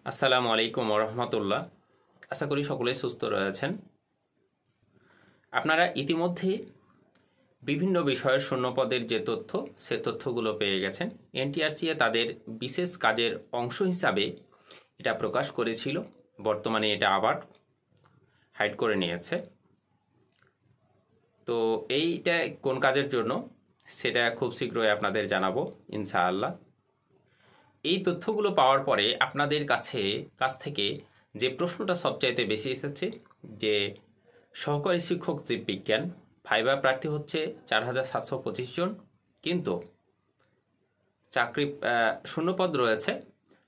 আসসালামু আলাইকুম ওরহমতুল্লাহ। আশা করি সকলেই সুস্থ রয়েছেন। আপনারা ইতিমধ্যে বিভিন্ন বিষয়ের শূন্যপদের যে তথ্য, সে তথ্যগুলো পেয়ে গেছেন। এনটিআরসি তাদের বিশেষ কাজের অংশ হিসাবে এটা প্রকাশ করেছিল, বর্তমানে এটা আবার হাইড করে নিয়েছে। তো এইটা কোন কাজের জন্য সেটা খুব শীঘ্রই আপনাদের জানাবো ইনশাআল্লাহ। এই তথ্যগুলো পাওয়ার পরে আপনাদের কাছ থেকে যে প্রশ্নটা সবচাইতে বেশি এসেছে, যে সহকারী শিক্ষক জীববিজ্ঞান ভাইবা প্রার্থী হচ্ছে 4725 জন, কিন্তু চাকরি শূন্যপদ রয়েছে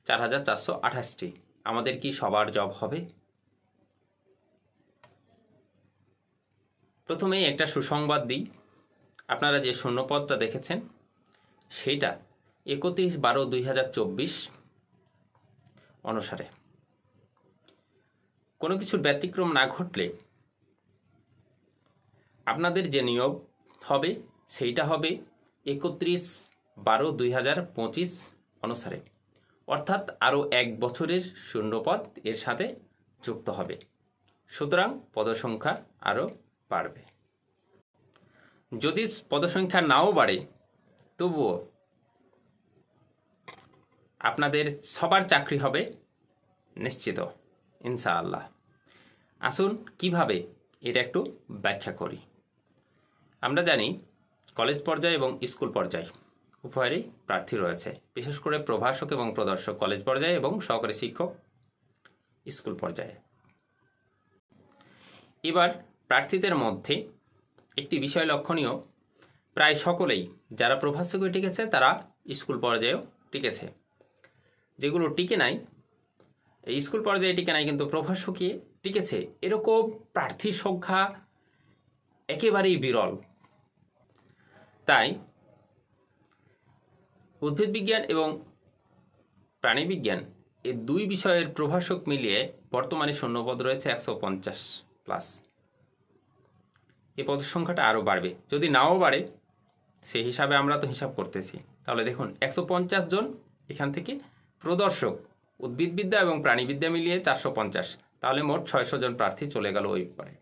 4428টি। আমাদের কি সবার জব হবে? প্রথমেই একটা সুসংবাদ দিই, আপনারা যে শূন্যপদটা দেখেছেন সেইটা 31/12/2024 অনুসারে কোনো কিছুর ব্যতিক্রম না ঘটলে আপনাদের যে নিয়োগ হবে সেইটা হবে 31/12/2025 অনুসারে, অর্থাৎ আরও 1 বছরের শূন্যপদ এর সাথে যুক্ত হবে। সুতরাং পদসংখ্যা আরও বাড়বে। যদি পদসংখ্যা নাও বাড়ে তবুও আপনাদের সবার চাকরি হবে নিশ্চিত ইনশাআল্লাহ। আসুন কিভাবে এটা একটু ব্যাখ্যা করি। আমরা জানি কলেজ পর্যায়ে এবং স্কুল পর্যায়ে উভয়েরই প্রার্থী রয়েছে, বিশেষ করে প্রভাষক এবং প্রদর্শক কলেজ পর্যায়ে এবং সহকারী শিক্ষক স্কুল পর্যায়ে। এবার প্রার্থীদের মধ্যে একটি বিষয় লক্ষণীয়, প্রায় সকলেই যারা প্রভাষকে টিকেছে তারা স্কুল পর্যায়েও টিকেছে। যেগুলো টিকে নাই, এই স্কুল পর্যায়ে টিকে নাই কিন্তু প্রভাষকে টিকেছে, এরকম প্রার্থীর সংখ্যা একেবারেই বিরল। তাই উদ্ভিদ বিজ্ঞান এবং প্রাণীবিজ্ঞান এই দুই বিষয়ের প্রভাষক মিলিয়ে বর্তমানে শূন্যপদ রয়েছে 150+। এই পদ সংখ্যাটা আরও বাড়বে। যদি নাও বাড়ে, সেই হিসাবে আমরা তো হিসাব করতেছি, তাহলে দেখুন 150 জন এখান থেকে প্রদর্শক, উদ্ভিদবিদ্যা এবং প্রাণীবিদ্যা মিলিয়ে 450, তাহলে মোট 600 জন প্রার্থী চলে গেল ওই পরে।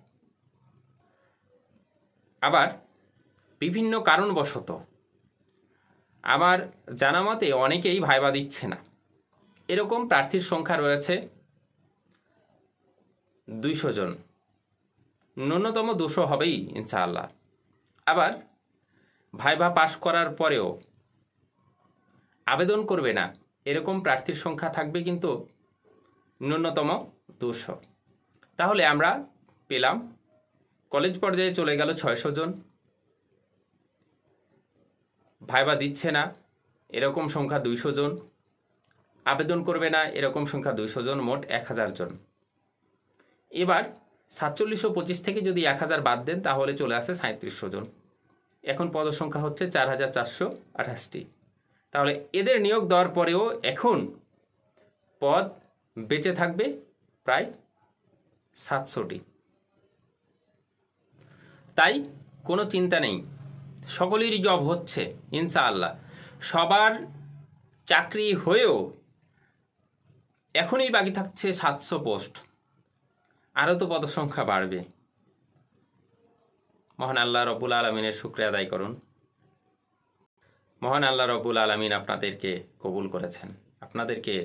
আবার বিভিন্ন কারণবশত আমার জানা মতে অনেকেই ভাইবা দিচ্ছে না, এরকম প্রার্থীর সংখ্যা রয়েছে 200 জন, ন্যূনতম 200 হবেই ইনশাআল্লাহ। আবার ভাইবা পাশ করার পরেও আবেদন করবে না, এরকম প্রার্থীর সংখ্যা থাকবে কিন্তু ন্যূনতম 200। তাহলে আমরা পেলাম কলেজ পর্যায়ে চলে গেল 600 জন, ভাইবা দিচ্ছে না এরকম সংখ্যা 200 জন, আবেদন করবে না এরকম সংখ্যা 200 জন, মোট 1000 জন। এবার 4725 থেকে যদি 1000 বাদ দেন তাহলে চলে আসে 3700 জন। এখন পদসংখ্যা হচ্ছে 4428টি। তাহলে এদের নিয়োগ দেওয়ার পরেও এখন পদ বেঁচে থাকবে প্রায় 700টি। তাই কোনো চিন্তা নেই, সকলেরই জব হচ্ছে ইনশাআল্লাহ। সবার চাকরি হয়েও এখনই বাকি থাকছে 700 পোস্ট, আরও তো পদসংখ্যা বাড়বে। মহান আল্লাহ রব্বুল আলমিনের শুকরিয়া আদায় করুন। মহান আল্লাহ রব্বুল আলমিন আপনাদেরকে কবুল করেছেন, আপনাদেরকে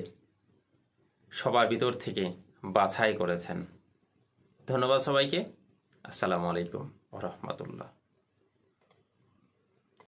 সবার ভিতর থেকে বাছাই করেছেন। ধন্যবাদ সবাইকে। আসসালামু আলাইকুম ওয়া রাহমাতুল্লাহ।